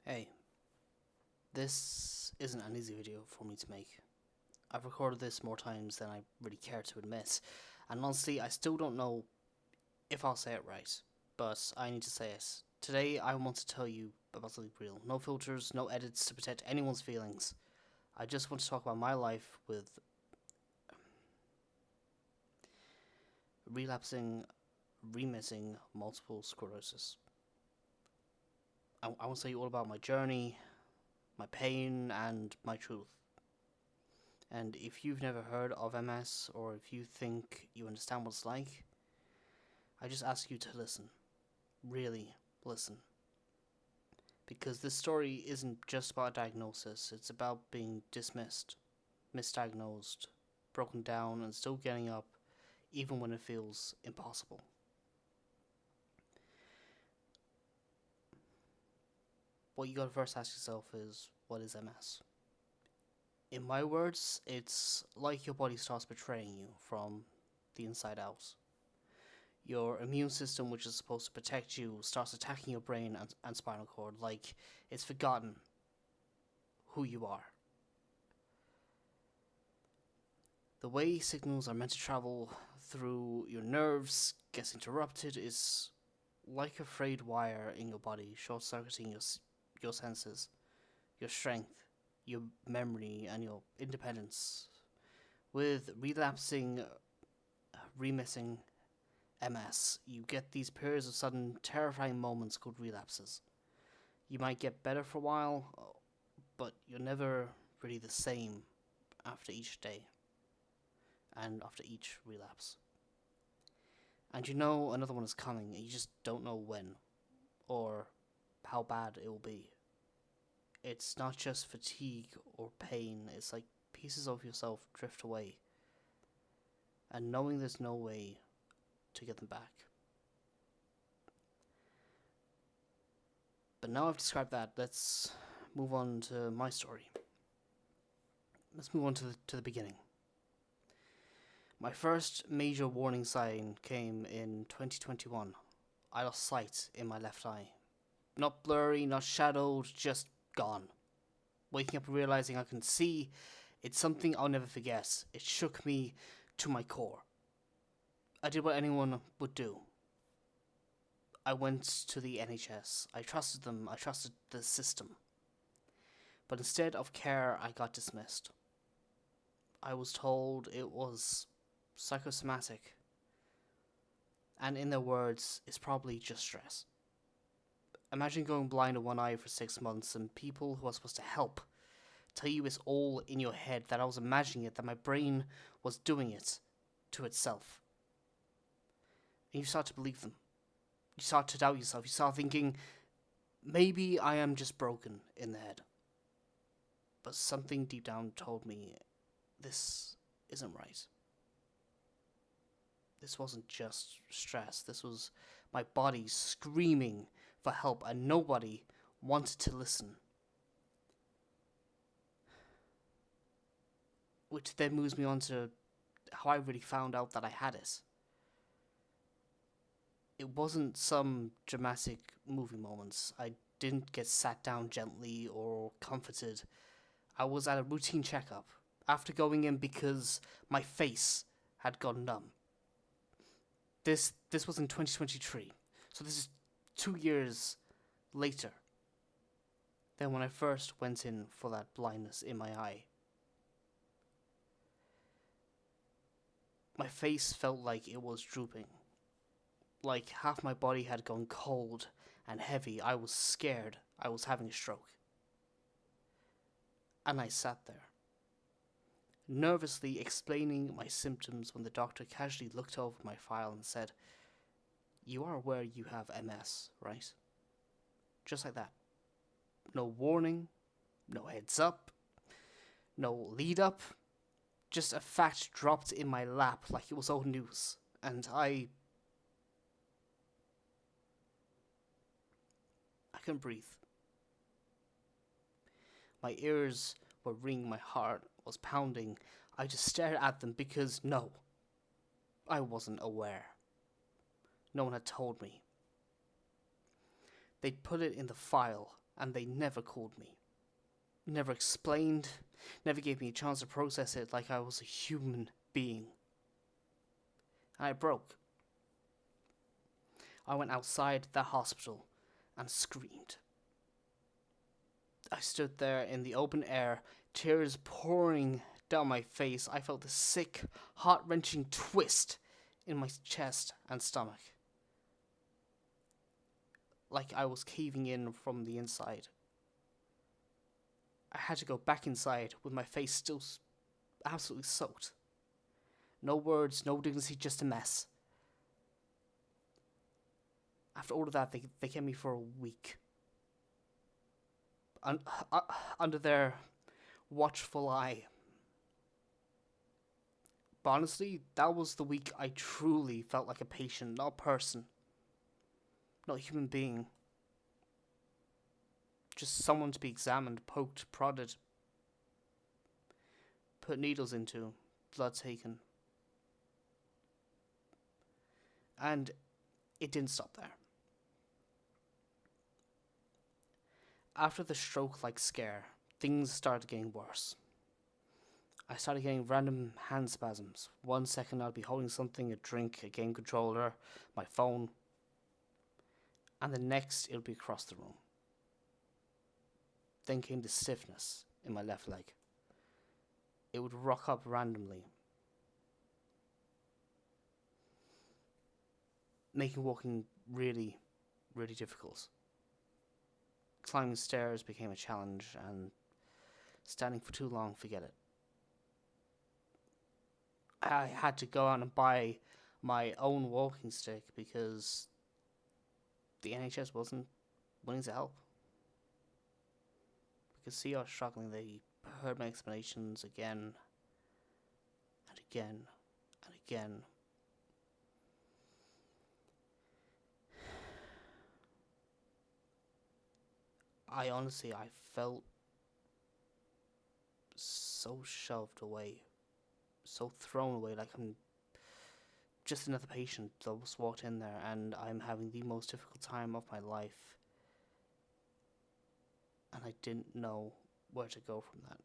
Hey, this isn't an easy video for me to make. I've recorded this more times than I really care to admit, and honestly, I still don't know if I'll say it right, but I need to say it. Today, I want to tell you about something real. No filters, no edits to protect anyone's feelings. I just want to talk about my life with relapsing, remitting multiple sclerosis. I want to tell you all about my journey, my pain, and my truth. And if you've never heard of MS, or if you think you understand what it's like, I just ask you to listen. Really listen. Because this story isn't just about a diagnosis, it's about being dismissed, misdiagnosed, broken down, and still getting up, even when it feels impossible. What you gotta first ask yourself is, what is MS? In my words, it's like your body starts betraying you from the inside out. Your immune system, which is supposed to protect you, starts attacking your brain and spinal cord like it's forgotten who you are. The way signals are meant to travel through your nerves gets interrupted is like a frayed wire in your body, short circuiting your senses, your strength, your memory, and your independence. With relapsing, remitting MS, you get these periods of sudden terrifying moments called relapses. You might get better for a while, but you're never really the same after each day and after each relapse. And you know another one is coming, and you just don't know when or how bad it will be. It's not just fatigue or pain, it's like pieces of yourself drift away, and knowing there's no way to get them back. But now I've described that, let's move on to my story. Let's move on to the beginning. My first major warning sign came in 2021. I lost sight in my left eye. Not blurry, not shadowed, just gone. Waking up and realizing I can see, it's something I'll never forget. It shook me to my core. I did what anyone would do. I went to the NHS. I trusted them, I trusted the system. But instead of care, I got dismissed. I was told it was psychosomatic, and in their words, it's probably just stress. Imagine going blind in one eye for 6 months and people who are supposed to help tell you it's all in your head, that I was imagining it, that my brain was doing it to itself. And you start to believe them. You start to doubt yourself. You start thinking, maybe I am just broken in the head. But something deep down told me this isn't right. This wasn't just stress. This was my body screaming for help, and nobody wanted to listen. Which then moves me on to how I really found out that I had it. It wasn't some dramatic movie moments. I didn't get sat down gently or comforted. I was at a routine checkup after going in because my face had gone numb. This was in 2023, so this is 2 years later than when I first went in for that blindness in my eye. My face felt like it was drooping, like half my body had gone cold and heavy. I was scared I was having a stroke. And I sat there, nervously explaining my symptoms when the doctor casually looked over my file and said, "You are aware you have MS, right?" Just like that. No warning, no heads up, no lead up, just a fact dropped in my lap like it was old news. And I couldn't breathe. My ears were ringing, my heart was pounding. I just stared at them because no, I wasn't aware. No one had told me. They'd put it in the file, and they never called me. Never explained, never gave me a chance to process it like I was a human being. And I broke. I went outside the hospital and screamed. I stood there in the open air, tears pouring down my face. I felt a sick, heart-wrenching twist in my chest and stomach, like I was caving in from the inside. I had to go back inside with my face still absolutely soaked. No words, no dignity, just a mess. After all of that, they kept me for a week. Under their watchful eye. But honestly, that was the week I truly felt like a patient, not a person. Not a human being. Just someone to be examined, poked, prodded, put needles into, blood taken. And it didn't stop there. After the stroke-like scare, things started getting worse. I started getting random hand spasms. 1 second I'd be holding something, a drink, a game controller, my phone, and the next it would be across the room. Then came the stiffness in my left leg. It would rock up randomly, making walking really, really difficult. Climbing stairs became a challenge, and standing for too long, forget it. I had to go out and buy my own walking stick because the NHS wasn't willing to help. We could see I was struggling. They heard my explanations again and again and again. I felt so shoved away, so thrown away, like I'm just another patient that was walked in there, and I'm having the most difficult time of my life, and I didn't know where to go from that.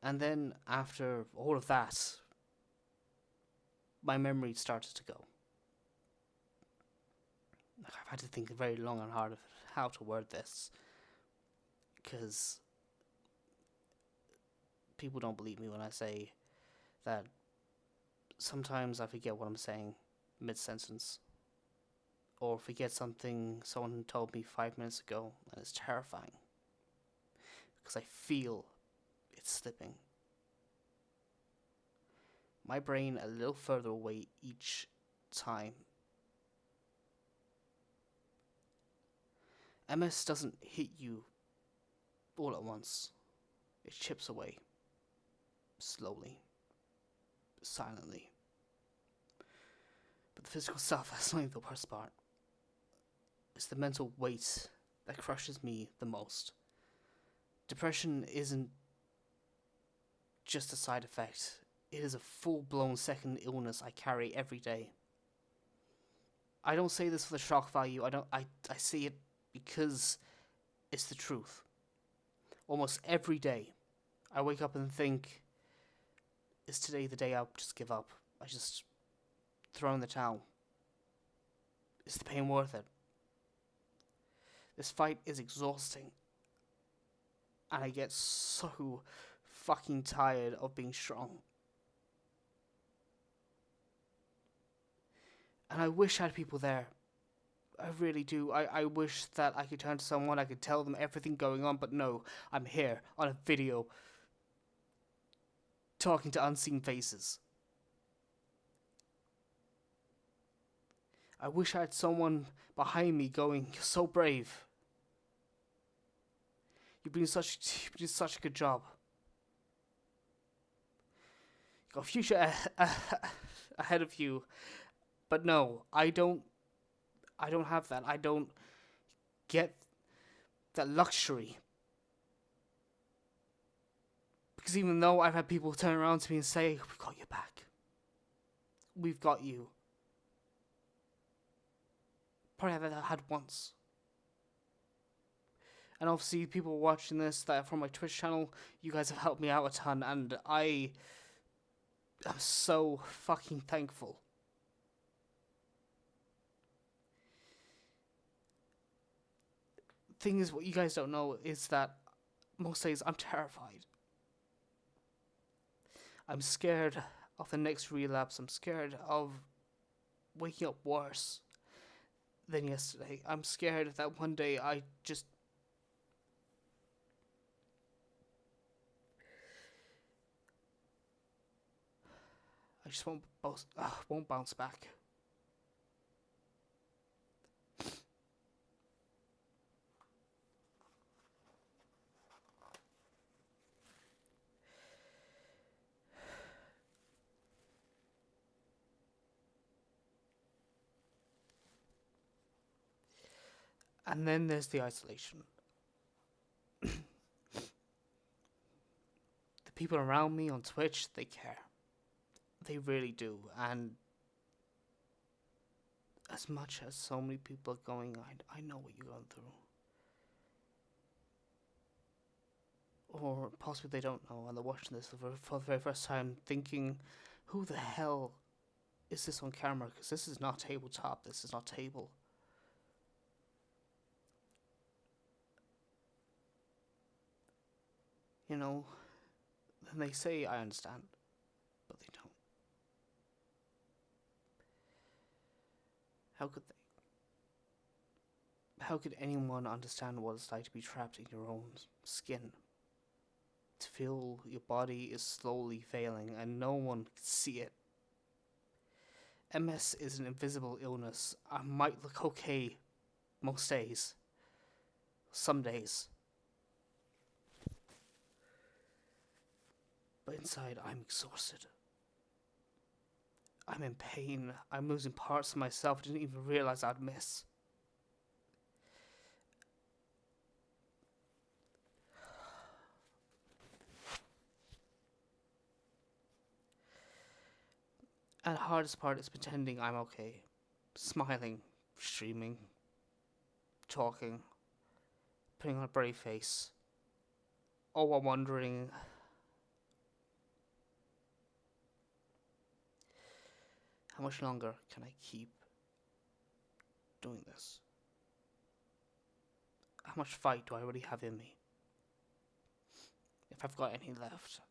And then after all of that, my memory started to go. I've had to think very long and hard of how to word this, because people don't believe me when I say that sometimes I forget what I'm saying mid-sentence, or forget something someone told me 5 minutes ago, and it's terrifying, because I feel it's slipping. My brain a little further away each time. MS doesn't hit you all at once. It chips away. Slowly. Silently. But the physical stuff, that's not even the worst part. It's the mental weight that crushes me the most. Depression isn't just a side effect. It is a full-blown second illness I carry every day. I don't say this for the shock value. I say it because it's the truth. Almost every day, I wake up and think, is today the day I'll just give up? I just throw in the towel. Is the pain worth it? This fight is exhausting. And I get so fucking tired of being strong. And I wish I had people there. I really do. I wish that I could turn to someone, I could tell them everything going on, but no, I'm here on a video talking to unseen faces. I wish I had someone behind me going, "You're so brave. You've been such a good job. You've got a future ahead of you." But no, I don't have that. I don't get that luxury. Because even though I've had people turn around to me and say, "We've got your back. We've got you." probably have ever had once. And obviously, people watching this that are from my Twitch channel, you guys have helped me out a ton, and I am so fucking thankful. Thing is, what you guys don't know is that most days I'm terrified. I'm scared of the next relapse. I'm scared of waking up worse than yesterday. I'm scared that one day I just won't bounce back. And then there's the isolation. The people around me on Twitch, they care. They really do. And as much as so many people are going, I know what you're going through. Or possibly they don't know, and they're watching this for the very first time, thinking, who the hell is this on camera? Because this is not tabletop, this is not table. You know, and they say I understand, but they don't. How could they? How could anyone understand what it's like to be trapped in your own skin? To feel your body is slowly failing and no one can see it. MS is an invisible illness. I might look okay most days. Some days. But inside, I'm exhausted. I'm in pain. I'm losing parts of myself I didn't even realize I'd miss. And the hardest part is pretending I'm okay. Smiling, streaming, talking, putting on a brave face. All while wondering, how much longer can I keep doing this? How much fight do I really have in me? If I've got any left.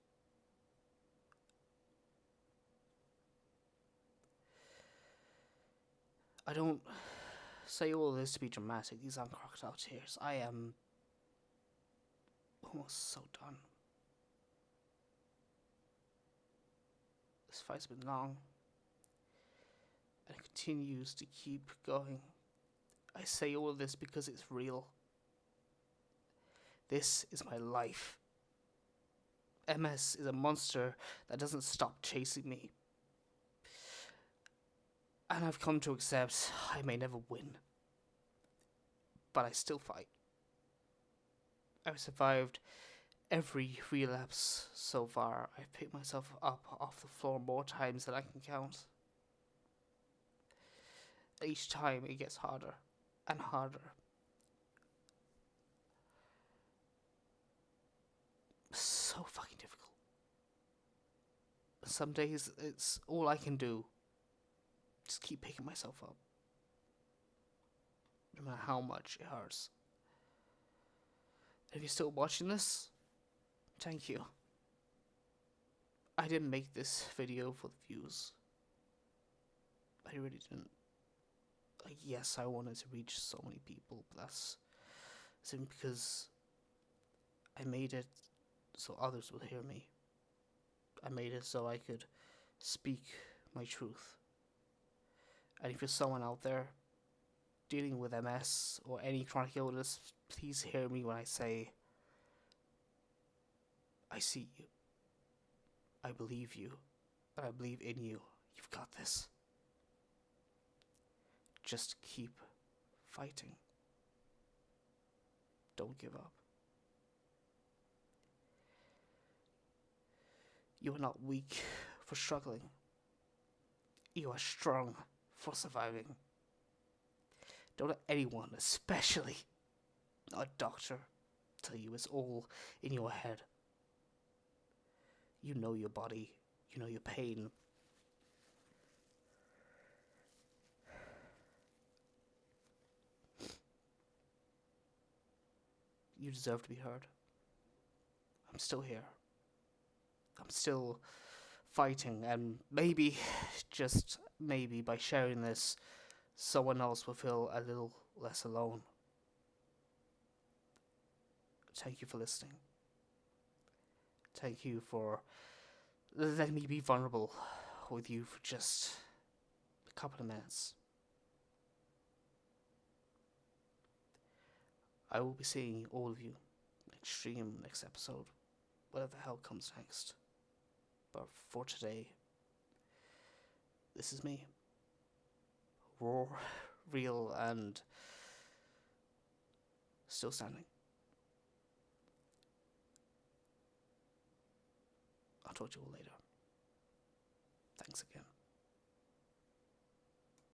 I don't say all this to be dramatic. These aren't crocodile tears. I am almost so done. This fight's been long. And it continues to keep going. I say all of this because it's real. This is my life. MS is a monster that doesn't stop chasing me. And I've come to accept I may never win. But I still fight. I've survived every relapse so far. I've picked myself up off the floor more times than I can count. Each time it gets harder and harder. So fucking difficult. Some days it's all I can do. Just keep picking myself up. No matter how much it hurts. If you're still watching this, thank you. I didn't make this video for the views. I really didn't. Like, yes, I wanted to reach so many people, but that's simply because I made it so others would hear me. I made it so I could speak my truth. And if you're someone out there dealing with MS or any chronic illness, please hear me when I say, I see you. I believe you. I believe in you. You've got this. Just keep fighting. Don't give up. You are not weak for struggling. You are strong for surviving. Don't let anyone, especially a doctor, tell you it's all in your head. You know your body, you know your pain. You deserve to be heard. I'm still here. I'm still fighting, and maybe, just maybe, by sharing this, someone else will feel a little less alone. Thank you for listening. Thank you for letting me be vulnerable with you for just a couple of minutes. I will be seeing all of you next stream, next episode, whatever the hell comes next. But for today, this is me. Raw, real, and still standing. I'll talk to you all later. Thanks again.